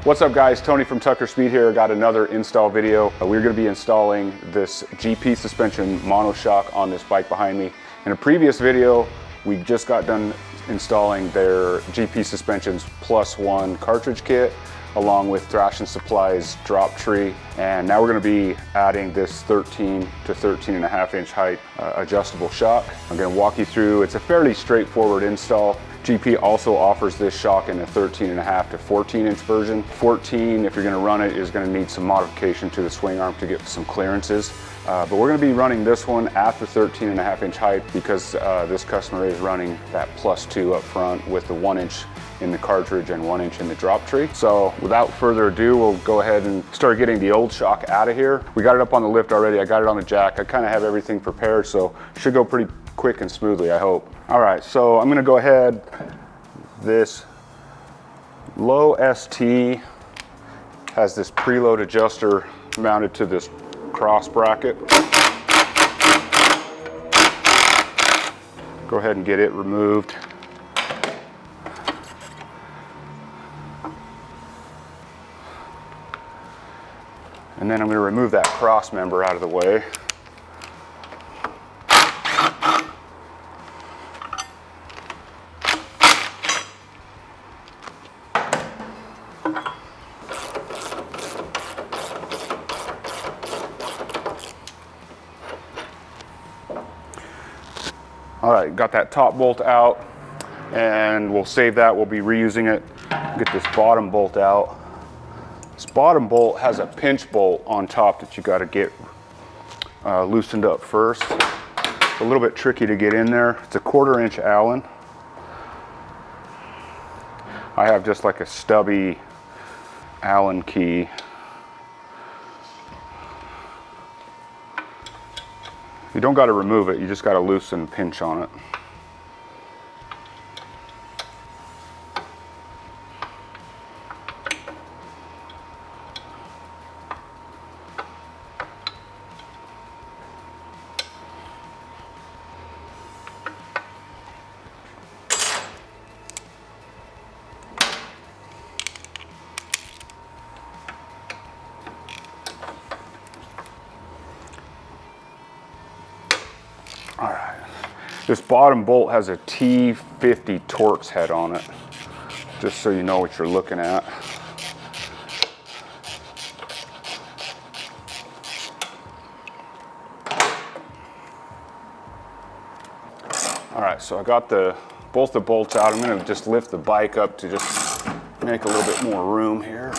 What's up guys, Tony from Tucker Speed here. Got another install video. We're going to be installing this GP suspension monoshock on this bike behind me. In a previous video, we just got done installing their GP Suspensions +1 cartridge kit along with Thrash and Supply's drop tree. And now we're going to be adding this 13 to 13.5 inch height adjustable shock. I'm going to walk you through. It's a fairly straightforward install. GP also offers this shock in a 13.5 to 14 inch version. 14, if you're going to run it, is going to need some modification to the swing arm to get some clearances. But we're going to be running this one at the 13.5 inch height because this customer is running that +2 up front with the 1 inch in the cartridge and 1 inch in the drop tree. So without further ado, we'll go ahead and start getting the old shock out of here. We got it up on the lift already. I got it on the jack. I kind of have everything prepared, so it should go pretty quick and smoothly, I hope. All right, so I'm going to go ahead. This low ST has this preload adjuster mounted to this cross bracket. Go ahead and get it removed. And then I'm going to remove that cross member out of the way. All right, got that top bolt out, and we'll save that. We'll be reusing it. Get this bottom bolt out. This bottom bolt has a pinch bolt on top that you got to get loosened up first. It's a little bit tricky to get in there. It's a 1/4 inch Allen. I have just like a stubby Allen key. You don't got to remove it, you just got to loosen and pinch on it. All right, this bottom bolt has a T50 Torx head on it, just so you know what you're looking at. All right, so I got both the bolts out. I'm gonna just lift the bike up to just make a little bit more room here.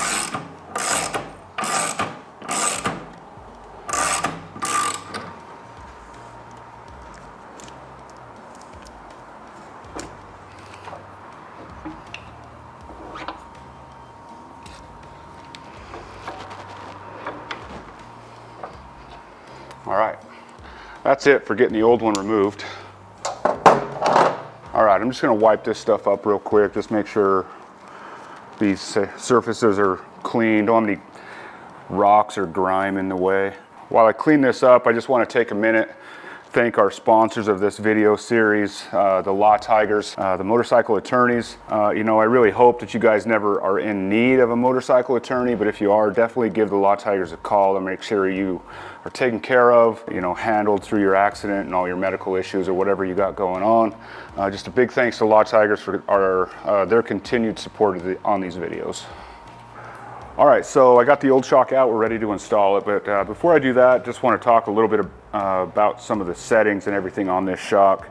All right, that's it for getting the old one removed. All right, I'm just gonna wipe this stuff up real quick, just make sure these surfaces are clean, don't have any rocks or grime in the way. While I clean this up, I just wanna take a minute, thank our sponsors of this video series, the Law Tigers, the motorcycle attorneys. You know, I really hope that you guys never are in need of a motorcycle attorney, but if you are, definitely give the Law Tigers a call to make sure you are taken care of, you know, handled through your accident and all your medical issues or whatever you got going on. Just a big thanks to Law Tigers for their continued support on these videos. All right, so I got the old shock out, we're ready to install it, but before I do that, just want to talk a little bit about some of the settings and everything on this shock.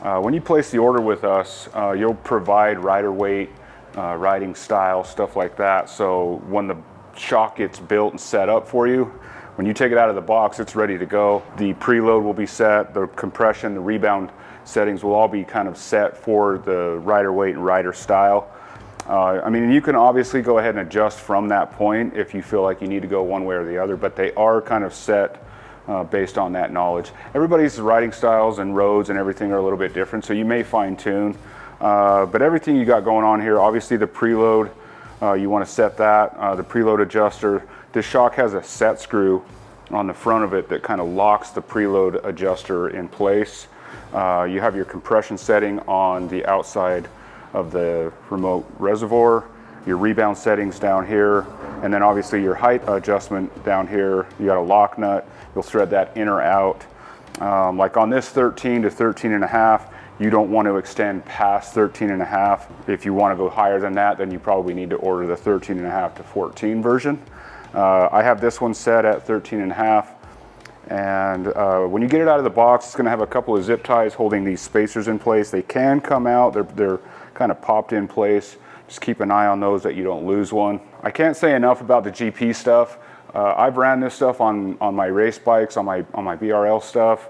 When you place the order with us, you'll provide rider weight, riding style, stuff like that, so when the shock gets built and set up for you, when you take it out of the box, it's ready to go. The preload will be set, the compression, the rebound settings will all be kind of set for the rider weight and rider style. I mean, you can obviously go ahead and adjust from that point if you feel like you need to go one way or the other, but they are kind of set based on that knowledge. Everybody's riding styles and roads and everything are a little bit different, so you may fine tune. But everything you got going on here, obviously the preload, you want to set that. The preload adjuster, this shock has a set screw on the front of it that kind of locks the preload adjuster in place. You have your compression setting on the outside of the remote reservoir, your rebound settings down here, and then obviously your height adjustment down here. You got a lock nut, you'll thread that in or out. Like on this 13 to 13 and a half, you don't want to extend past 13 and a half. If you want to go higher than that, then you probably need to order the 13 and a half to 14 version. I have this one set at 13 and a half. And when you get it out of the box, it's going to have a couple of zip ties holding these spacers in place. They can come out, they're kind of popped in place. Just keep an eye on those that you don't lose one. I can't say enough about the GP stuff. I've ran this stuff on my race bikes, on my BRL stuff.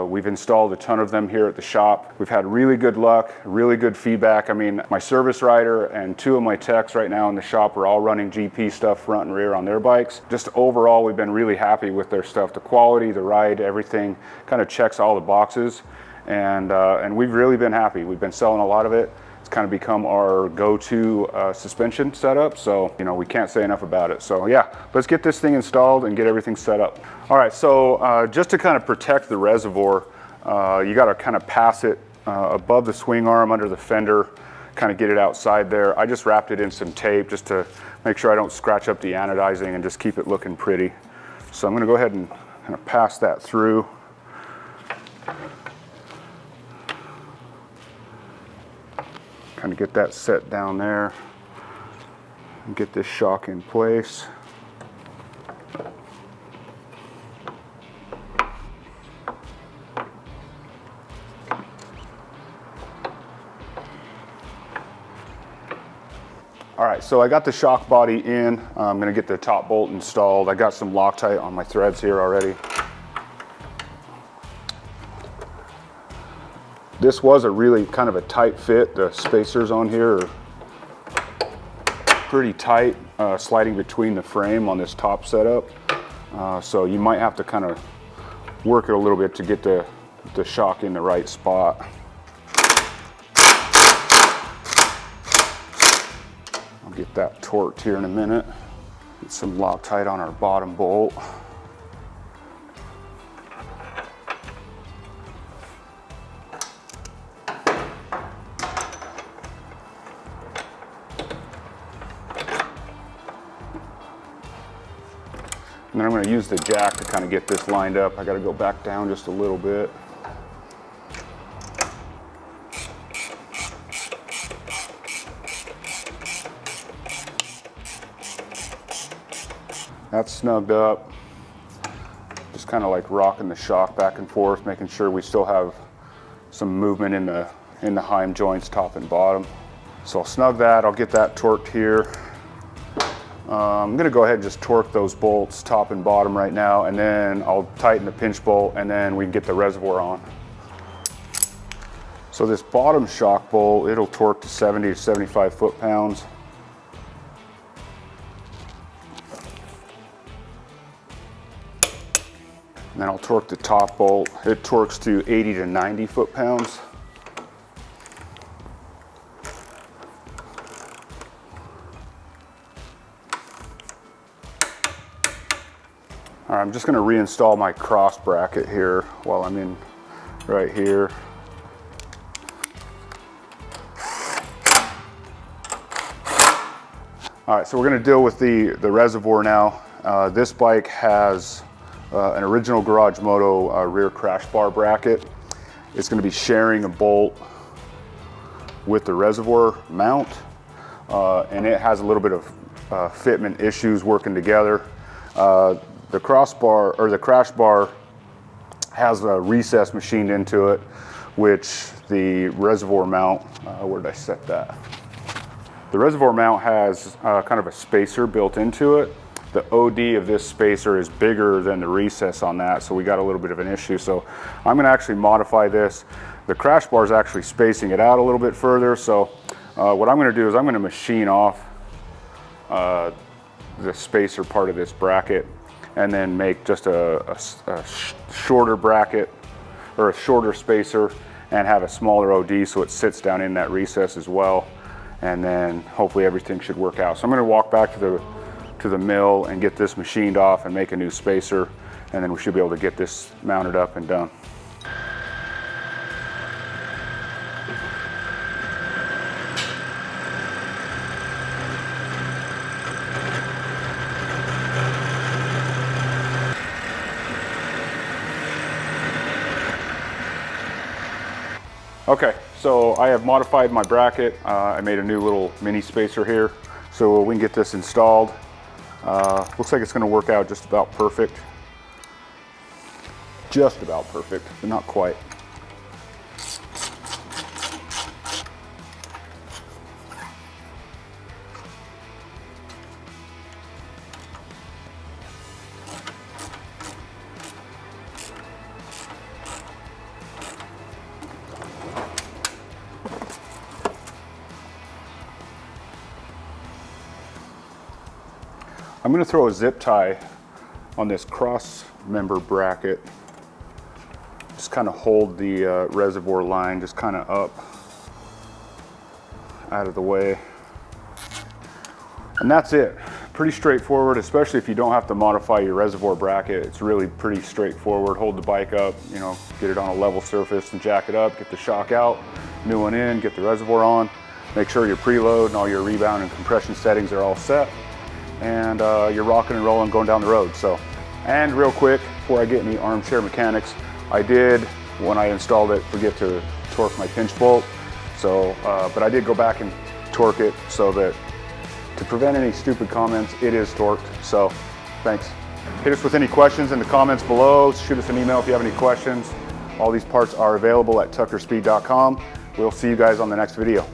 We've installed a ton of them here at the shop. We've had really good luck, really good feedback. I mean, my service rider and 2 of my techs right now in the shop are all running GP stuff front and rear on their bikes. Just overall, we've been really happy with their stuff. The quality, the ride, everything kind of checks all the boxes. And we've really been happy. We've been selling a lot of it. It's kind of become our go-to suspension setup. So, you know, we can't say enough about it. So yeah, let's get this thing installed and get everything set up. All right, so just to kind of protect the reservoir, you got to kind of pass it above the swing arm, under the fender, kind of get it outside there. I just wrapped it in some tape just to make sure I don't scratch up the anodizing and just keep it looking pretty. So I'm going to go ahead and kind of pass that through. Kind of get that set down there and get this shock in place. All right, so I got the shock body in. I'm gonna get the top bolt installed. I got some Loctite on my threads here already. This was a really kind of a tight fit. The spacers on here are pretty tight, sliding between the frame on this top setup. So you might have to kind of work it a little bit to get the shock in the right spot. I'll get that torqued here in a minute. Get some Loctite on our bottom bolt. And then I'm going to use the jack to kind of get this lined up. I got to go back down just a little bit. That's snugged up. Just kind of like rocking the shock back and forth, making sure we still have some movement in the heim joints, top and bottom. So I'll snug that. I'll get that torqued here. I'm going to go ahead and just torque those bolts top and bottom right now, and then I'll tighten the pinch bolt, and then we can get the reservoir on. So this bottom shock bolt, it'll torque to 70 to 75 foot-pounds. And then I'll torque the top bolt. It torques to 80 to 90 foot-pounds. All right, I'm just going to reinstall my cross bracket here while I'm in right here. All right, so we're going to deal with the reservoir now. This bike has an original Garage Moto rear crash bar bracket. It's going to be sharing a bolt with the reservoir mount, and it has a little bit of fitment issues working together. The crossbar or the crash bar has a recess machined into it, which the reservoir mount, where did I set that? The reservoir mount has kind of a spacer built into it. The OD of this spacer is bigger than the recess on that, so we got a little bit of an issue. So I'm going to actually modify this. The crash bar is actually spacing it out a little bit further, so what I'm going to do is I'm going to machine off the spacer part of this bracket, and then make just a shorter bracket or a shorter spacer and have a smaller OD so it sits down in that recess as well. And then hopefully everything should work out. So I'm going to walk back to the mill and get this machined off and make a new spacer, and then we should be able to get this mounted up and done. Okay, so I have modified my bracket. I made a new little mini spacer here so we can get this installed. Looks like it's going to work out just about perfect. Just about perfect, but not quite. I'm going to throw a zip tie on this cross member bracket. Just kind of hold the reservoir line just kind of up out of the way. And that's it. Pretty straightforward, especially if you don't have to modify your reservoir bracket. It's really pretty straightforward. Hold the bike up, you know, get it on a level surface and jack it up, get the shock out, new one in, get the reservoir on. Make sure your preload and all your rebound and compression settings are all set. And you're rocking and rolling going down the road. So, and real quick, before I get any armchair mechanics, I did, when I installed it, forget to torque my pinch bolt. So, but I did go back and torque it so that, to prevent any stupid comments, it is torqued. So, thanks. Hit us with any questions in the comments below. Shoot us an email if you have any questions. All these parts are available at tuckerspeed.com. We'll see you guys on the next video.